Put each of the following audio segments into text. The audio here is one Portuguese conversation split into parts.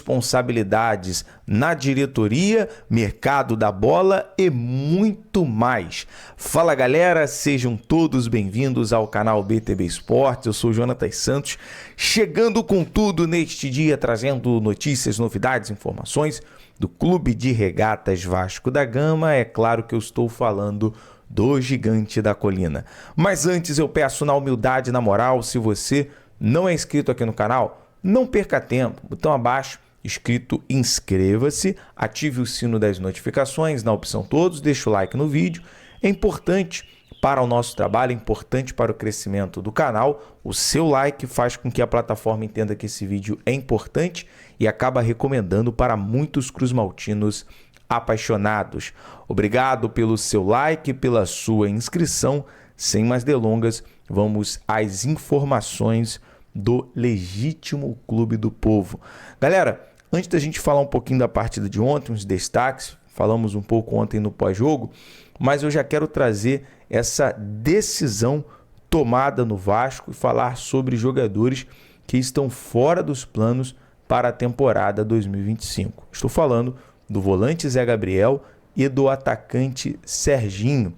responsabilidades na diretoria, mercado da bola e muito mais. Fala galera, sejam todos bem-vindos ao canal BTB Esportes. Eu sou Jonatas Santos, chegando com tudo neste dia, trazendo notícias, novidades, informações do Clube de Regatas Vasco da Gama. É claro que eu estou falando do Gigante da Colina. Mas antes eu peço na humildade, na moral, se você não é inscrito aqui no canal, não perca tempo, botão abaixo, escrito inscreva-se, ative o sino das notificações na opção todos, deixa o like no vídeo. É importante para o nosso trabalho, é importante para o crescimento do canal. O seu like faz com que a plataforma entenda que esse vídeo é importante e acaba recomendando para muitos cruzmaltinos apaixonados. Obrigado pelo seu like, pela sua inscrição. Sem mais delongas, vamos às informações do legítimo Clube do Povo. Galera, antes da gente falar um pouquinho da partida de ontem, uns destaques, falamos um pouco ontem no pós-jogo, mas eu já quero trazer essa decisão tomada no Vasco e falar sobre jogadores que estão fora dos planos para a temporada 2025. Estou falando do volante Zé Gabriel e do atacante Serginho,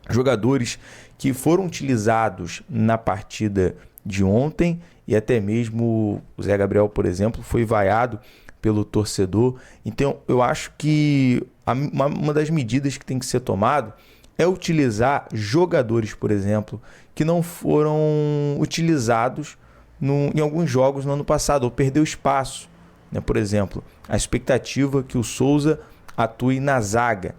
jogadores que foram utilizados na partida de ontem, e até mesmo o Zé Gabriel, por exemplo, foi vaiado pelo torcedor. Então eu acho que uma das medidas que tem que ser tomado é utilizar jogadores, por exemplo, que não foram utilizados em alguns jogos no ano passado, ou perdeu espaço, né? Por exemplo, a expectativa que o Souza atue na zaga.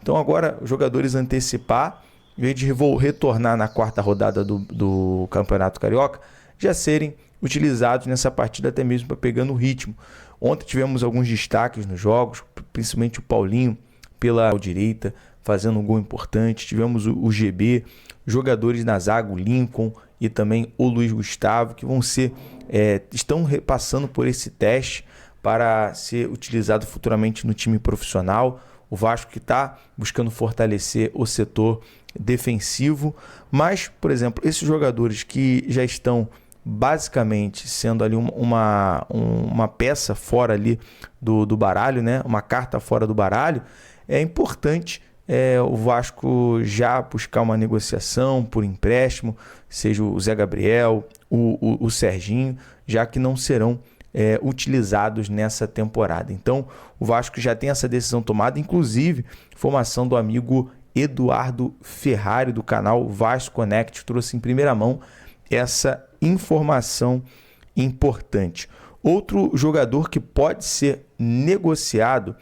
Então agora os jogadores antecipar, em vez de retornar na quarta rodada do Campeonato Carioca, já serem utilizados nessa partida, até mesmo para pegar no ritmo. Ontem tivemos alguns destaques nos jogos, principalmente o Paulinho pela direita, fazendo um gol importante. Tivemos o GB, jogadores na zaga, o Lincoln e também o Luiz Gustavo, que estão passando por esse teste para ser utilizado futuramente no time profissional. O Vasco que está buscando fortalecer o setor defensivo, mas, por exemplo, esses jogadores que já estão basicamente sendo ali uma peça fora ali do baralho, né? Uma carta fora do baralho, é importante o Vasco já buscar uma negociação por empréstimo, seja o Zé Gabriel, o Serginho, já que não serão utilizados nessa temporada. Então o Vasco já tem essa decisão tomada, inclusive informação do amigo Eduardo Ferrari do canal Vasco Connect trouxe em primeira mão essa informação importante. Outro jogador que pode ser negociado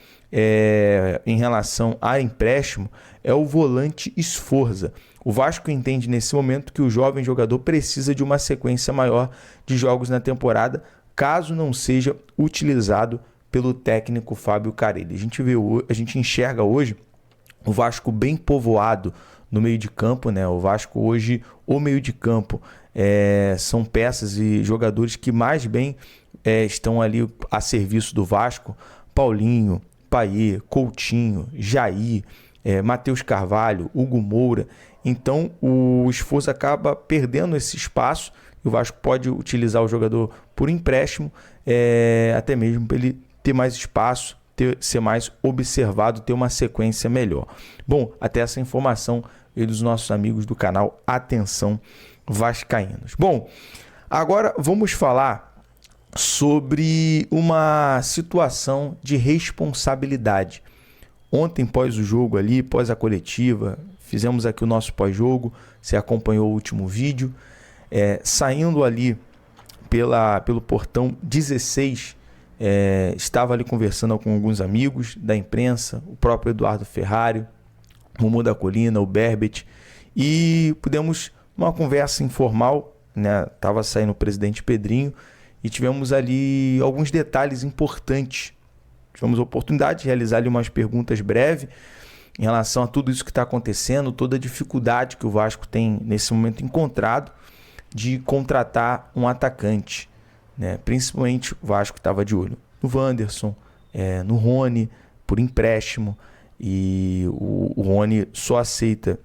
em relação a empréstimo é o volante Sforza. O Vasco entende nesse momento que o jovem jogador precisa de uma sequência maior de jogos na temporada, caso não seja utilizado pelo técnico Fábio Carelli. A gente enxerga hoje o Vasco bem povoado no meio de campo, né? O Vasco hoje, o meio de campo, são peças e jogadores que mais bem estão ali a serviço do Vasco. Paulinho, Payet, Coutinho, Jair, Matheus Carvalho, Hugo Moura. Então o esforço acaba perdendo esse espaço e o Vasco pode utilizar o jogador por empréstimo, até mesmo para ele ter mais espaço, ser mais observado, ter uma sequência melhor. Bom, até essa informação veio dos nossos amigos do canal Atenção Vascaínos. Bom, agora vamos falar sobre uma situação de responsabilidade. Ontem, pós o jogo ali, pós a coletiva, fizemos aqui o nosso pós-jogo, você acompanhou o último vídeo, saindo ali pelo portão 16, estava ali conversando com alguns amigos da imprensa, o próprio Eduardo Ferrari, o Mumu da Colina, o Berbet, e pudemos uma conversa informal, né? Tava saindo o presidente Pedrinho e tivemos ali alguns detalhes importantes. Tivemos a oportunidade de realizar ali umas perguntas breves em relação a tudo isso que está acontecendo, toda a dificuldade que o Vasco tem nesse momento encontrado de contratar um atacante, né? Principalmente o Vasco estava de olho no Wanderson, no Rony, por empréstimo, e o Rony só aceita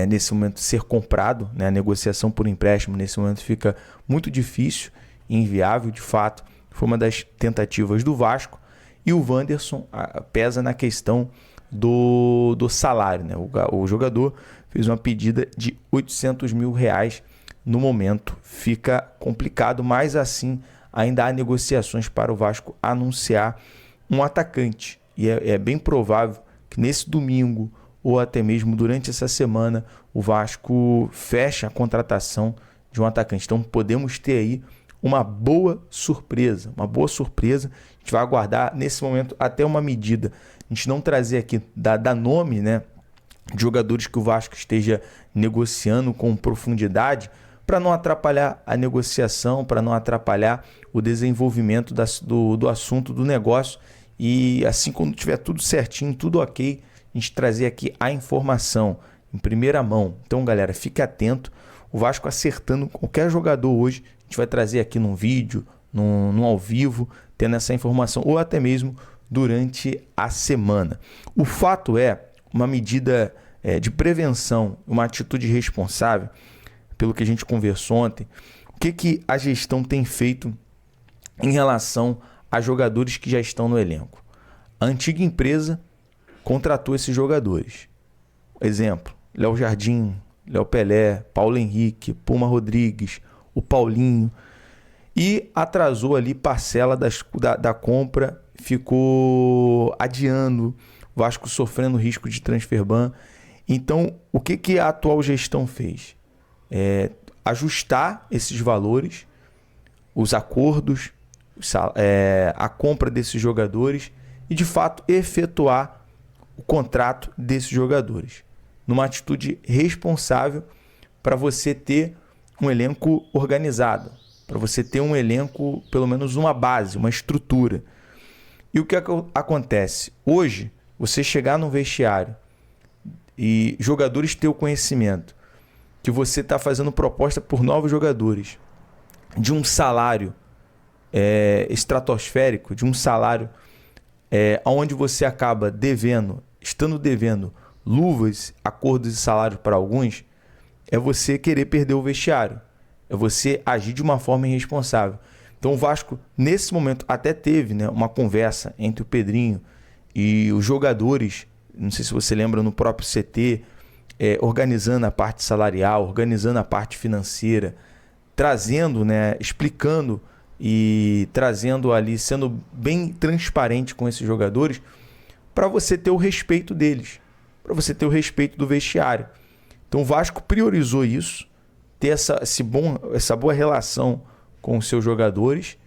nesse momento ser comprado, né? A negociação por empréstimo nesse momento fica muito difícil e inviável. De fato, foi uma das tentativas do Vasco. E o Wanderson pesa na questão do salário, né? O jogador fez uma pedida de R$800 mil no momento. Fica complicado, mas assim ainda há negociações para o Vasco anunciar um atacante. E é bem provável que nesse domingo ou até mesmo durante essa semana o Vasco feche a contratação de um atacante. Então podemos ter aí uma boa surpresa. A gente vai aguardar nesse momento até uma medida. A gente não trazer aqui, dar nome, né, de jogadores que o Vasco esteja negociando com profundidade, para não atrapalhar a negociação, para não atrapalhar o desenvolvimento do assunto, do negócio. E assim, quando tiver tudo certinho, tudo ok, a gente trazer aqui a informação em primeira mão. Então, galera, fique atento. O Vasco acertando qualquer jogador hoje, a gente vai trazer aqui num vídeo, num ao vivo, tendo essa informação, ou até mesmo durante a semana. O fato é, uma medida de prevenção, uma atitude responsável, pelo que a gente conversou ontem, o que a gestão tem feito em relação a jogadores que já estão no elenco. A antiga empresa contratou esses jogadores. Exemplo, Léo Jardim, Léo Pelé, Paulo Henrique, Puma Rodrigues, o Paulinho, e atrasou ali parcela da compra, ficou adiando, o Vasco sofrendo risco de transfer ban. Então, o que a atual gestão fez? Ajustar esses valores, os acordos, a compra desses jogadores e, de fato, efetuar o contrato desses jogadores. Numa atitude responsável para você ter um elenco organizado, para você ter um elenco, pelo menos uma base, uma estrutura. E o que acontece? Hoje, você chegar no vestiário e jogadores ter o conhecimento que você está fazendo proposta por novos jogadores de um salário estratosférico, de um salário onde você acaba estando devendo luvas, acordos e salário para alguns, é você querer perder o vestiário, é você agir de uma forma irresponsável. Então o Vasco, nesse momento, até teve, né, uma conversa entre o Pedrinho e os jogadores, não sei se você lembra, no próprio CT, organizando a parte salarial, organizando a parte financeira, trazendo, né, explicando e trazendo ali, sendo bem transparente com esses jogadores, para você ter o respeito deles, para você ter o respeito do vestiário. Então o Vasco priorizou isso, ter essa boa relação com os seus jogadores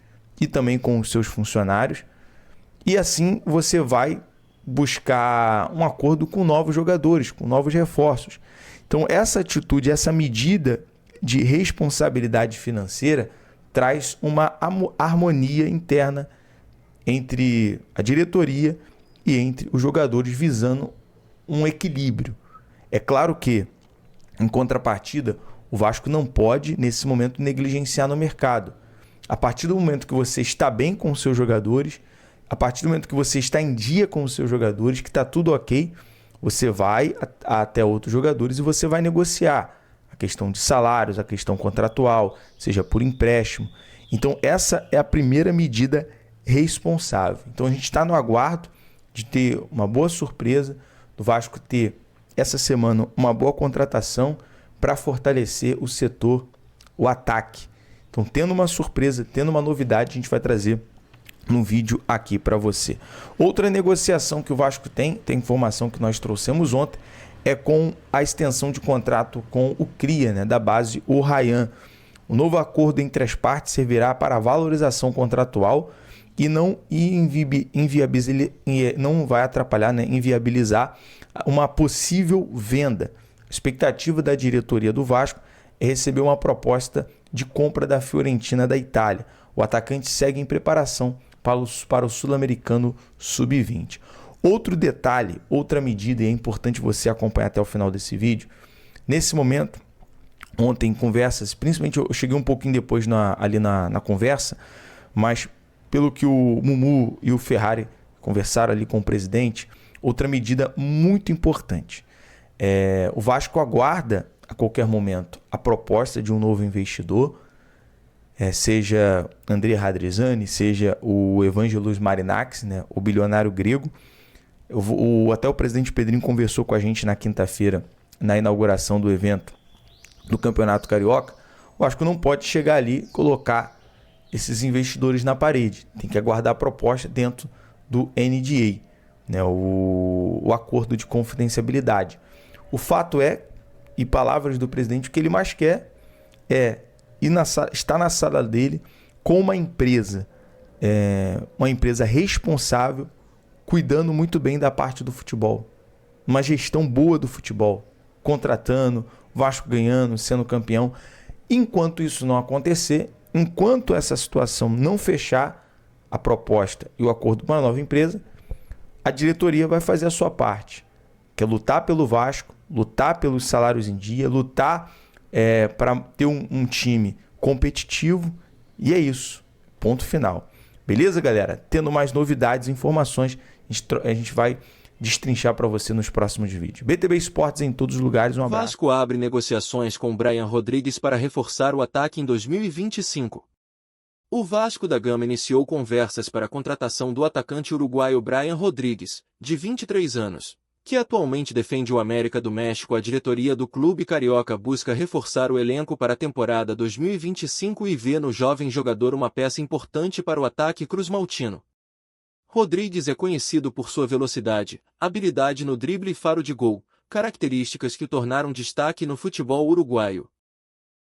e também com os seus funcionários, e assim você vai buscar um acordo com novos jogadores, com novos reforços. Então essa atitude, essa medida de responsabilidade financeira traz uma harmonia interna entre a diretoria e entre os jogadores, visando um equilíbrio. É claro que, em contrapartida, o Vasco não pode, nesse momento, negligenciar no mercado. A partir do momento que você está bem com os seus jogadores, a partir do momento que você está em dia com os seus jogadores, que está tudo ok, você vai até outros jogadores e você vai negociar a questão de salários, a questão contratual, seja por empréstimo. Então essa é a primeira medida responsável. Então a gente está no aguardo de ter uma boa surpresa, do Vasco ter essa semana uma boa contratação para fortalecer o setor, o ataque. Então, tendo uma surpresa, tendo uma novidade, a gente vai trazer no vídeo aqui para você. Outra negociação que o Vasco tem informação que nós trouxemos ontem, é com a extensão de contrato com o Cria, né, da base, o Ryan. O novo acordo entre as partes servirá para a valorização contratual e não vai atrapalhar, né, inviabilizar uma possível venda. A expectativa da diretoria do Vasco é receber uma proposta de compra da Fiorentina da Itália. O atacante segue em preparação para o Sul-Americano Sub-20. Outro detalhe, outra medida, e é importante você acompanhar até o final desse vídeo. Nesse momento, ontem em conversas, principalmente eu cheguei um pouquinho depois ali na conversa, mas pelo que o Mumu e o Ferrari conversaram ali com o presidente, outra medida muito importante. O Vasco aguarda a qualquer momento a proposta de um novo investidor, seja André Radrizzani, seja o Evangelos Marinakis, né, o bilionário grego. Até o presidente Pedrinho conversou com a gente na quinta-feira, na inauguração do evento do Campeonato Carioca. O Vasco não pode chegar ali e colocar esses investidores na parede. Tem que aguardar a proposta dentro do NDA, né, o acordo de confidencialidade. O fato é, e palavras do presidente, o que ele mais quer é estar na sala dele com uma empresa responsável, cuidando muito bem da parte do futebol. Uma gestão boa do futebol, contratando, Vasco ganhando, sendo campeão. Enquanto isso não acontecer, enquanto essa situação não fechar a proposta e o acordo com uma nova empresa, a diretoria vai fazer a sua parte, que é lutar pelo Vasco, lutar pelos salários em dia, lutar para ter um time competitivo, e é isso. Ponto final. Beleza, galera? Tendo mais novidades e informações, a gente vai destrinchar para você nos próximos vídeos. BTB Esportes em todos os lugares. Um abraço. Vasco abre negociações com Brian Rodrigues para reforçar o ataque em 2025. O Vasco da Gama iniciou conversas para a contratação do atacante uruguaio Brian Rodrigues, de 23 anos, que atualmente defende o América do México. A diretoria do clube carioca busca reforçar o elenco para a temporada 2025 e vê no jovem jogador uma peça importante para o ataque cruzmaltino. Rodrigues é conhecido por sua velocidade, habilidade no drible e faro de gol, características que o tornaram destaque no futebol uruguaio.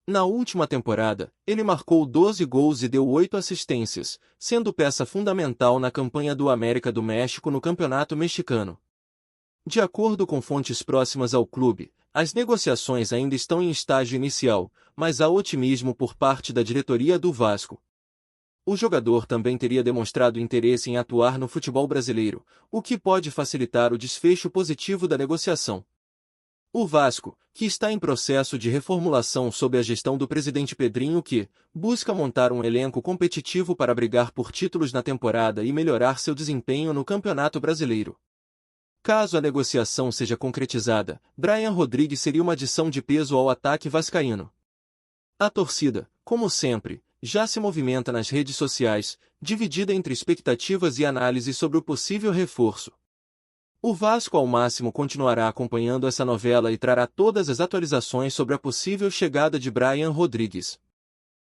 Na última temporada, ele marcou 12 gols e deu 8 assistências, sendo peça fundamental na campanha do América do México no Campeonato Mexicano. De acordo com fontes próximas ao clube, as negociações ainda estão em estágio inicial, mas há otimismo por parte da diretoria do Vasco. O jogador também teria demonstrado interesse em atuar no futebol brasileiro, o que pode facilitar o desfecho positivo da negociação. O Vasco, que está em processo de reformulação sob a gestão do presidente Pedrinho, que busca montar um elenco competitivo para brigar por títulos na temporada e melhorar seu desempenho no Campeonato Brasileiro. Caso a negociação seja concretizada, Brian Rodrigues seria uma adição de peso ao ataque vascaíno. A torcida, como sempre, já se movimenta nas redes sociais, dividida entre expectativas e análise sobre o possível reforço. O Vasco ao máximo continuará acompanhando essa novela e trará todas as atualizações sobre a possível chegada de Brian Rodrigues.